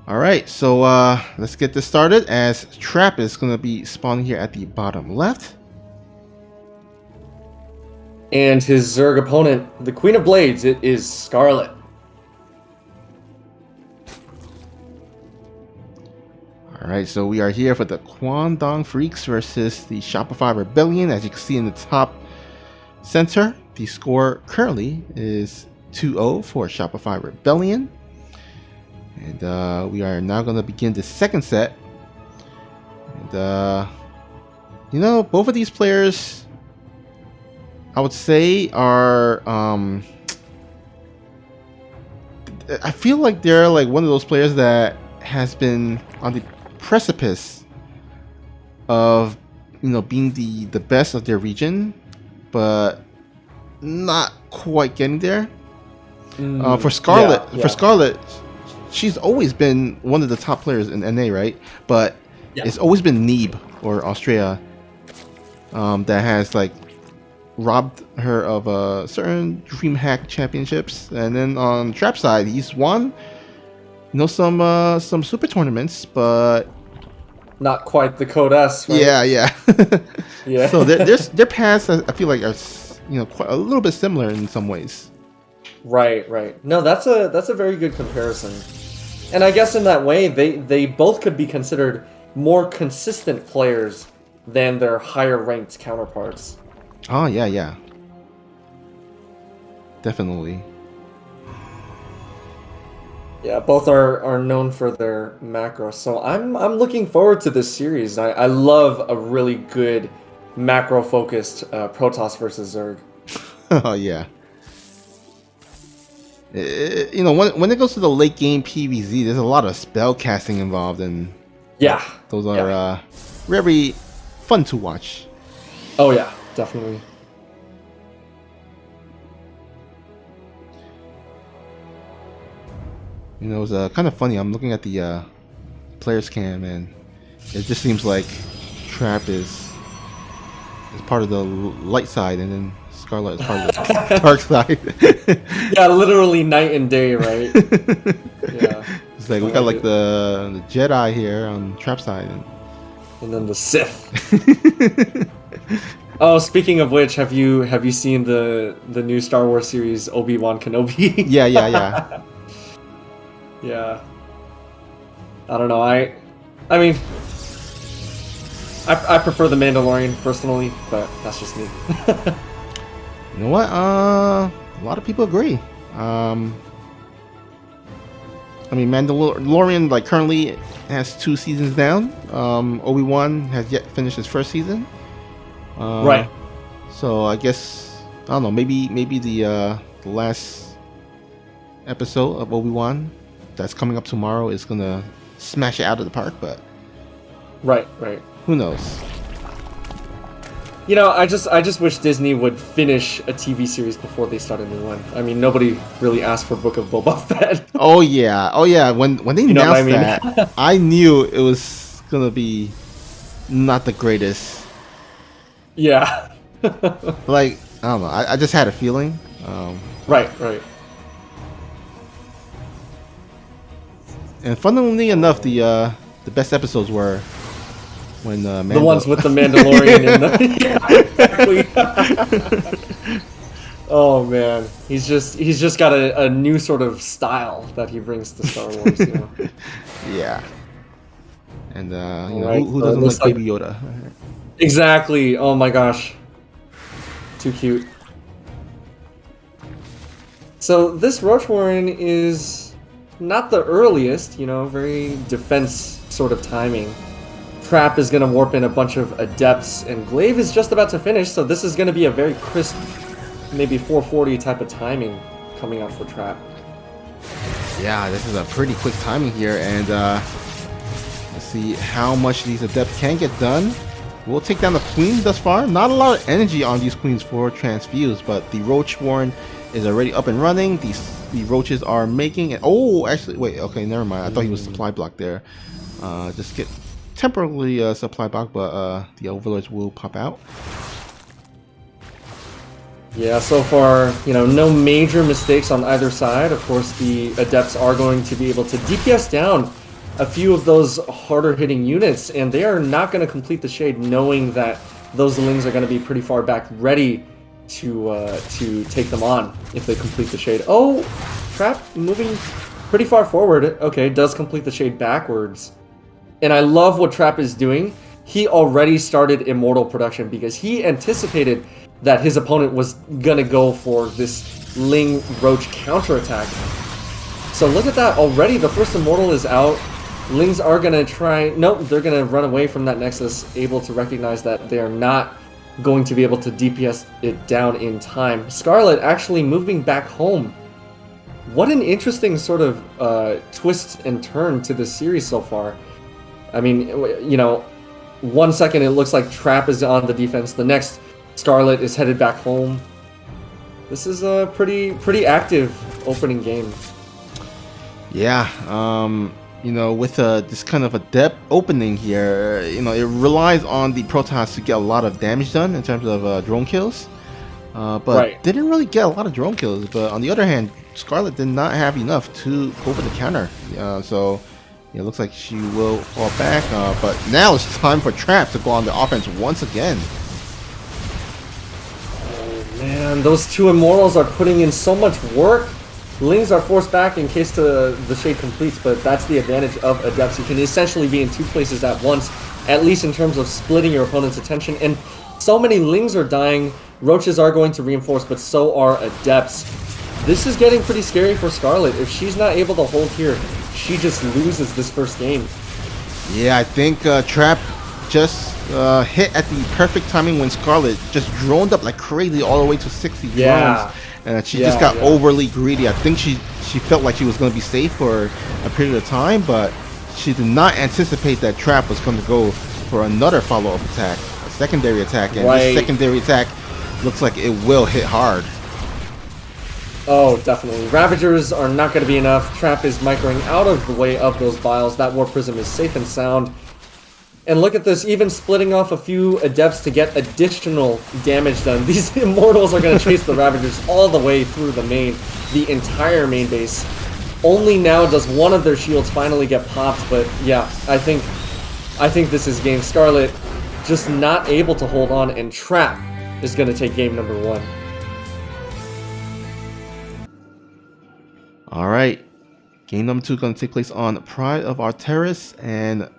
All right, so let's get this started. As Trap is going to be spawning here at the bottom left. And his Zerg opponent, the Queen of Blades, it is Scarlett. All right, so we are here for the Kwangdong Freaks versus the Shopify Rebellion. As you can see in the top center, the score currently is 2-0 for Shopify Rebellion. And we are now going to begin the second set. And, you know, both of these players, I would say, are... I feel like they're like one of those players that has been on the precipice of, you know, being the best of their region, but not quite getting there. For Scarlett, for Scarlett, she's always been one of the top players in NA, right? But it's always been Neeb or Astrea that has like robbed her of certain DreamHack championships. And then on Trap side, he's won, you know, some super tournaments, but not quite the Code S, right? Yeah. Yeah. So their paths, I feel like, are, you know, quite a little bit similar in some ways. Right. No, that's a very good comparison. And I guess in that way, they both could be considered more consistent players than their higher ranked counterparts. Oh yeah. Definitely. Yeah, both are known for their macro. So I'm looking forward to this series. I love a really good macro focused Protoss versus Zerg. Oh yeah. You know, when it goes to the late game PvZ, there's a lot of spell casting involved, and those are very fun to watch. Oh yeah, definitely. You know, it's kind of funny. I'm looking at the players cam, and it just seems like Trap is part of the light side, and then Scarlett is part of the dark side. Yeah, literally night and day, right? Yeah. It's like we got like the Jedi here on Trap side, and then the Sith. Oh, speaking of which, have you seen the new Star Wars series Obi-Wan Kenobi? Yeah. Yeah. I don't know. I mean, I prefer the Mandalorian personally, but that's just me. You know what? A lot of people agree. I mean, Mandalorian like currently has 2 seasons down. Obi-Wan has yet finished his first season. Right. So I guess I don't know. Maybe the last episode of Obi-Wan that's coming up tomorrow is gonna smash it out of the park. But right. Who knows? You know, I just wish Disney would finish a TV series before they start a new one. I mean, nobody really asked for Book of Boba Fett. Oh yeah. When they announced that, I knew it was gonna be not the greatest. Yeah. Like, I don't know. I just had a feeling. Right. And funnily enough, the best episodes were when the ones with the Mandalorian in them. Yeah, exactly. Oh man, he's just got a new sort of style that he brings to Star Wars. You know? Yeah. And you know, who doesn't like Baby Yoda? Exactly. Oh my gosh. Too cute. So this Roach Warren is not the earliest, you know, very defense sort of timing. Trap is going to warp in a bunch of Adepts, and Glaive is just about to finish, so this is going to be a very crisp, maybe 440 type of timing coming out for Trap. Yeah, this is a pretty quick timing here, and let's see how much these Adepts can get done. We'll take down the Queen thus far. Not a lot of energy on these Queens for Transfuse, but the Roach Warren is already up and running. The Roaches are making it. Oh, actually, wait, okay, never mind. I thought he was supply block there. Just get temporarily supply block, but the Overlords will pop out. Yeah, so far, you know, no major mistakes on either side. Of course, the Adepts are going to be able to DPS down a few of those harder hitting units, and they are not going to complete the shade knowing that those Lings are going to be pretty far back, ready to take them on if they complete the shade. Oh, Trap moving pretty far forward. Okay, does complete the shade backwards. And I love what Trap is doing. He already started Immortal production because he anticipated that his opponent was going to go for this Ling Roach counterattack. So look at that, already the first Immortal is out. Lings are going to try... Nope, they're going to run away from that Nexus, able to recognize that they are not going to be able to DPS it down in time. Scarlett actually moving back home. What an interesting sort of twist and turn to this series so far. I mean, you know, 1 second it looks like Trap is on the defense. The next, Scarlett is headed back home. This is a pretty active opening game. Yeah, you know, with this kind of a depth opening here, you know, it relies on the Protoss to get a lot of damage done in terms of drone kills. But didn't really get a lot of drone kills. But on the other hand, Scarlett did not have enough to go for the counter. So it looks like she will fall back. But now it's time for Trap to go on the offense once again. Oh man, those two Immortals are putting in so much work. Lings are forced back in case the shade completes, but that's the advantage of Adepts. You can essentially be in two places at once, at least in terms of splitting your opponent's attention. And so many Lings are dying. Roaches are going to reinforce, but so are Adepts. This is getting pretty scary for Scarlett. If she's not able to hold here, she just loses this first game. Yeah, I think Trap just hit at the perfect timing when Scarlett just droned up like crazy all the way to 60 drones. And she just got overly greedy. I think she felt like she was going to be safe for a period of time, but she did not anticipate that Trap was going to go for another follow-up attack, a secondary attack, and this secondary attack looks like it will hit hard. Oh, definitely. Ravagers are not going to be enough. Trap is microing out of the way of those Biles. That War Prism is safe and sound. And look at this, even splitting off a few Adepts to get additional damage done. These Immortals are going to chase the Ravagers all the way through the entire main base. Only now does one of their shields finally get popped, but yeah, I think this is game. Scarlett just not able to hold on, and Trap is going to take game number 1. All right, game number 2 going to take place on Pride of Arteris, and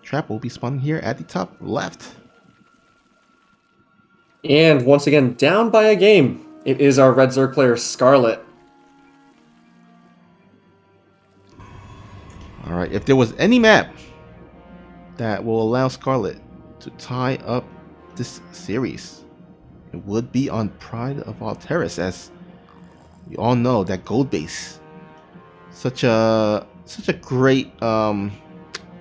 Trap will be spawning here at the top left. And once again, down by a game. It is our Red Zerg player, Scarlett. All right, if there was any map that will allow Scarlett to tie up this series, it would be on Pride of Arteris, as we all know that gold base, such a great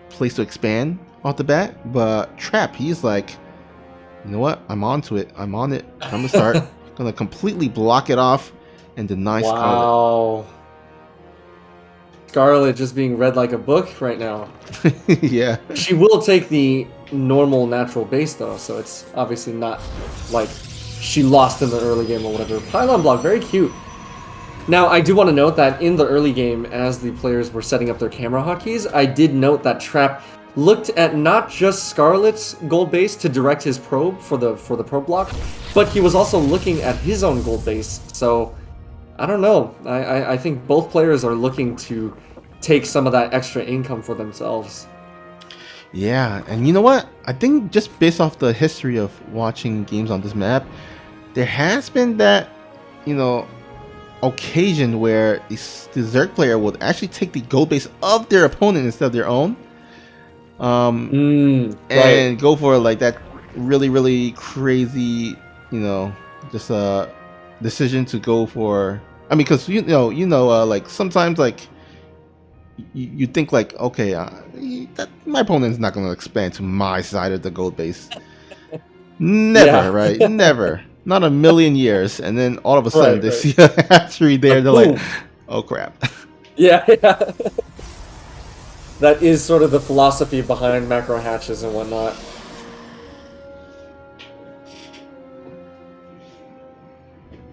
place to expand off the bat. But Trap, he's like, you know what, I'm onto it, I'm on it, I'm gonna start. Gonna completely block it off and deny Scarlett. Scarlett just being read like a book right now. Yeah, she will take the normal natural base though, so it's obviously not like she lost in the early game or whatever. Pylon block, very cute. Now, I do want to note that in the early game, as the players were setting up their camera hotkeys, I did note that Trap looked at not just Scarlett's gold base to direct his probe for the probe block, but he was also looking at his own gold base. So, I don't know. I think both players are looking to take some of that extra income for themselves. Yeah, and you know what? I think just based off the history of watching games on this map, there has been that, you know, occasion where the Zerg player would actually take the gold base of their opponent instead of their own, and go for like that really crazy, you know, just a decision to go for. I mean, because like sometimes like you think like, okay, that my opponent's not going to expand to my side of the gold base. Never, right? Never. Not a million years. And then all of a sudden they see a hatchery there. They're like, oh crap. Yeah. That is sort of the philosophy behind macro hatches and whatnot.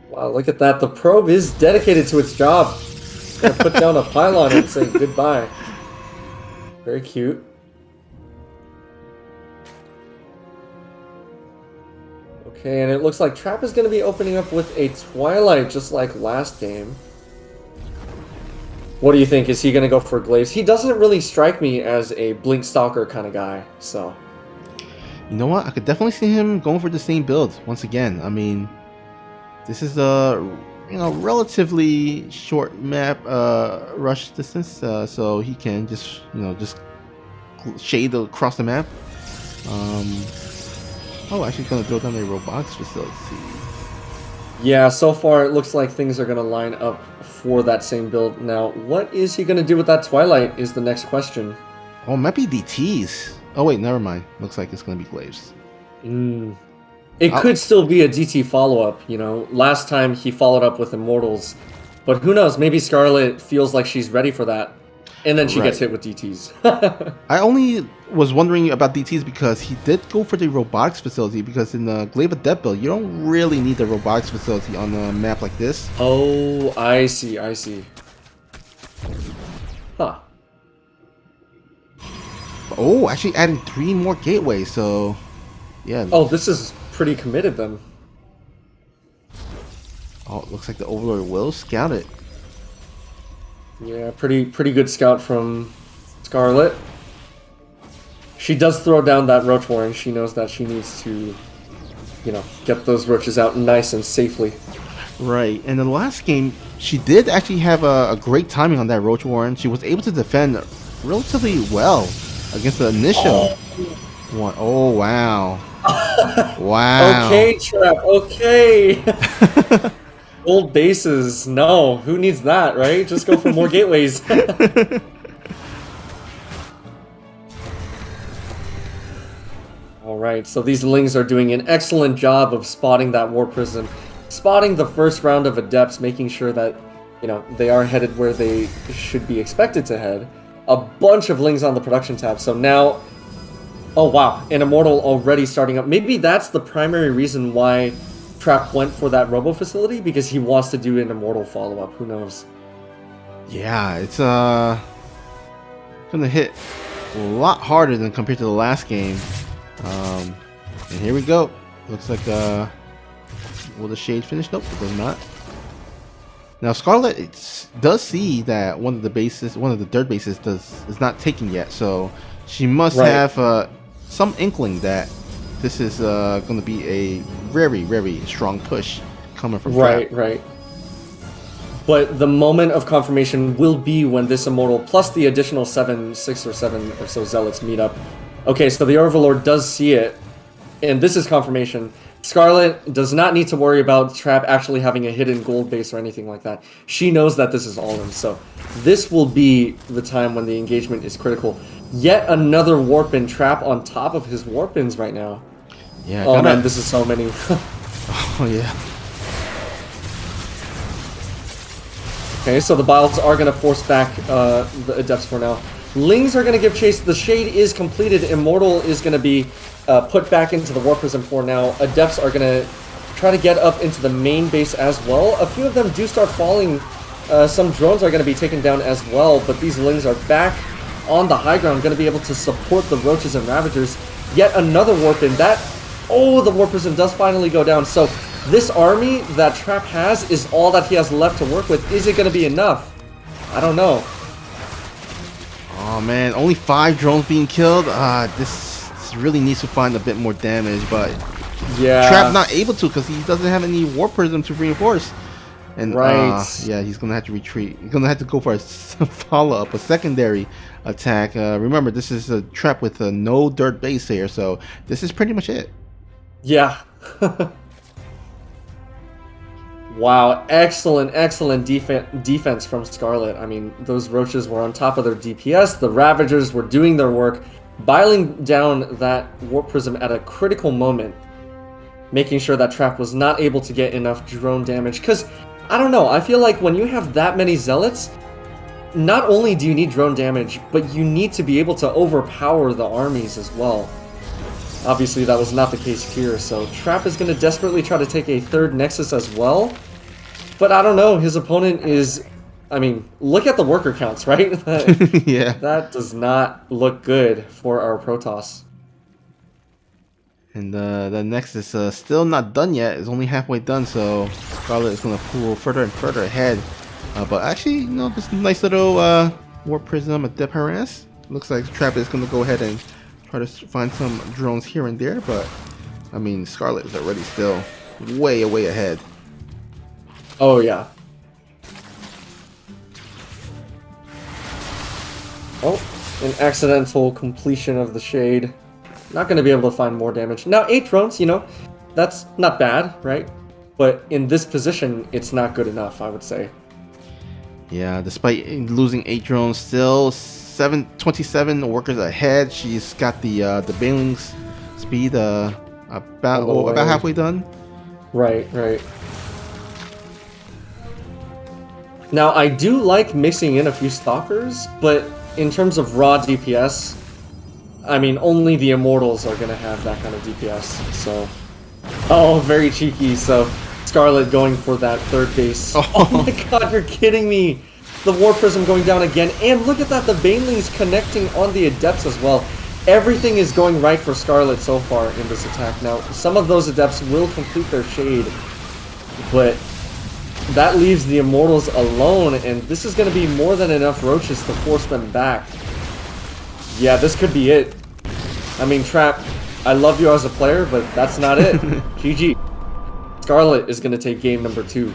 Wow, look at that. The probe is dedicated to its job. It's gonna put down a pylon and say goodbye. Very cute. Okay, and it looks like Trap is going to be opening up with a Twilight, just like last game. What do you think? Is he going to go for Glaives? He doesn't really strike me as a Blink Stalker kind of guy, so... You know what? I could definitely see him going for the same build once again. I mean, this is a relatively short map rush distance, so he can just just shade across the map. Oh, actually, gonna throw down a robotics facility. Yeah, so far it looks like things are gonna line up for that same build. Now, what is he gonna do with that Twilight? Is the next question. Oh, it might be DTs. Oh wait, never mind. Looks like it's gonna be Glaives. It could still be a DT follow-up, Last time he followed up with Immortals. But who knows, maybe Scarlett feels like she's ready for that. And then she gets hit with DTs. I only was wondering about DTs because he did go for the robotics facility, because in the Glaive of Death build, you don't really need the robotics facility on a map like this. Oh, I see. Huh. Oh, actually adding 3 more gateways, so yeah. Oh, this is pretty committed then. Oh, it looks like the Overlord will scout it. Yeah, pretty good scout from Scarlett. She does throw down that Roach Warren. She knows that she needs to, get those roaches out nice and safely. Right, and in the last game, she did actually have a great timing on that Roach Warren. She was able to defend relatively well against the initial one. Oh, wow. Wow. Okay, Trap, okay. Gold bases, no. Who needs that, right? Just go for more gateways. Alright, so these Lings are doing an excellent job of spotting that War Prism, spotting the first round of Adepts, making sure that, they are headed where they should be expected to head. A bunch of Lings on the production tab, so now... Oh wow, an Immortal already starting up. Maybe that's the primary reason why Trap went for that Robo facility, because he wants to do an Immortal follow-up. Who knows? Yeah, it's gonna hit a lot harder than compared to the last game. And here we go. Looks like will the shade finish? Nope, it does not. Now Scarlett does see that one of the dirt bases is not taken yet, so she must have some inkling that this is going to be a very, very strong push coming from Trap. Right. But the moment of confirmation will be when this Immortal plus the additional 6 or 7 or so Zealots meet up. Okay, so the Overlord does see it, and this is confirmation. Scarlett does not need to worry about Trap actually having a hidden gold base or anything like that. She knows that this is all in, so this will be the time when the engagement is critical. Yet another Warpin Trap on top of his Warpins right now. Yeah. Oh man, this is so many. Oh yeah. Okay, so the Biles are going to force back the Adepts for now. Lings are going to give chase. The Shade is completed. Immortal is going to be put back into the War Prism for now. Adepts are going to try to get up into the main base as well. A few of them do start falling. Some drones are going to be taken down as well, but these Lings are back on the high ground, going to be able to support the Roaches and Ravagers. Yet another Warpin. The War Prism does finally go down. So this army that Trap has is all that he has left to work with. Is it going to be enough? I don't know. Oh man, only 5 drones being killed. This really needs to find a bit more damage, but yeah, Trap not able to because he doesn't have any War Prism to reinforce. And yeah, he's gonna have to retreat. He's gonna have to go for a follow-up, a secondary attack. Remember, this is a Trap with no dirt base here, so this is pretty much it. Yeah. Wow, excellent defense from Scarlett. I mean, those Roaches were on top of their DPS. The Ravagers were doing their work, biling down that Warp Prism at a critical moment, making sure that Trap was not able to get enough drone damage. Because, I don't know, I feel like when you have that many Zealots, not only do you need drone damage, but you need to be able to overpower the armies as well. Obviously, that was not the case here, so Trap is going to desperately try to take a third Nexus as well. But I don't know, his opponent is I mean, look at the worker counts, right? That, Yeah. that does not look good for our Protoss. And the next is still not done yet. It's only halfway done, so Scarlett is going to pull further and further ahead. But actually, you know, this nice little warp prism at Dep Harass. Looks like Trap is going to go ahead and try to find some drones here and there. But, I mean, Scarlett is already still way ahead. Oh, yeah. Oh, an accidental completion of the Shade. Not going to be able to find more damage. Now, 8 drones, you know, that's not bad, right? But in this position, it's not good enough, I would say. Yeah, despite losing 8 drones, still 27 workers ahead. She's got the Bailing's speed about halfway done. Right. Now, I do like mixing in a few Stalkers, but in terms of raw DPS, I mean, only the Immortals are going to have that kind of DPS, so... Oh, very cheeky, so Scarlett going for that third base. Oh my god, you're kidding me! The War Prism going down again, and look at that, the Banelings connecting on the Adepts as well. Everything is going right for Scarlett so far in this attack. Now, some of those Adepts will complete their Shade, but that leaves the Immortals alone, and this is going to be more than enough Roaches to force them back. Yeah, this could be it. I mean, Trap, I love you as a player, but that's not it. GG. Scarlett is going to take game number 2.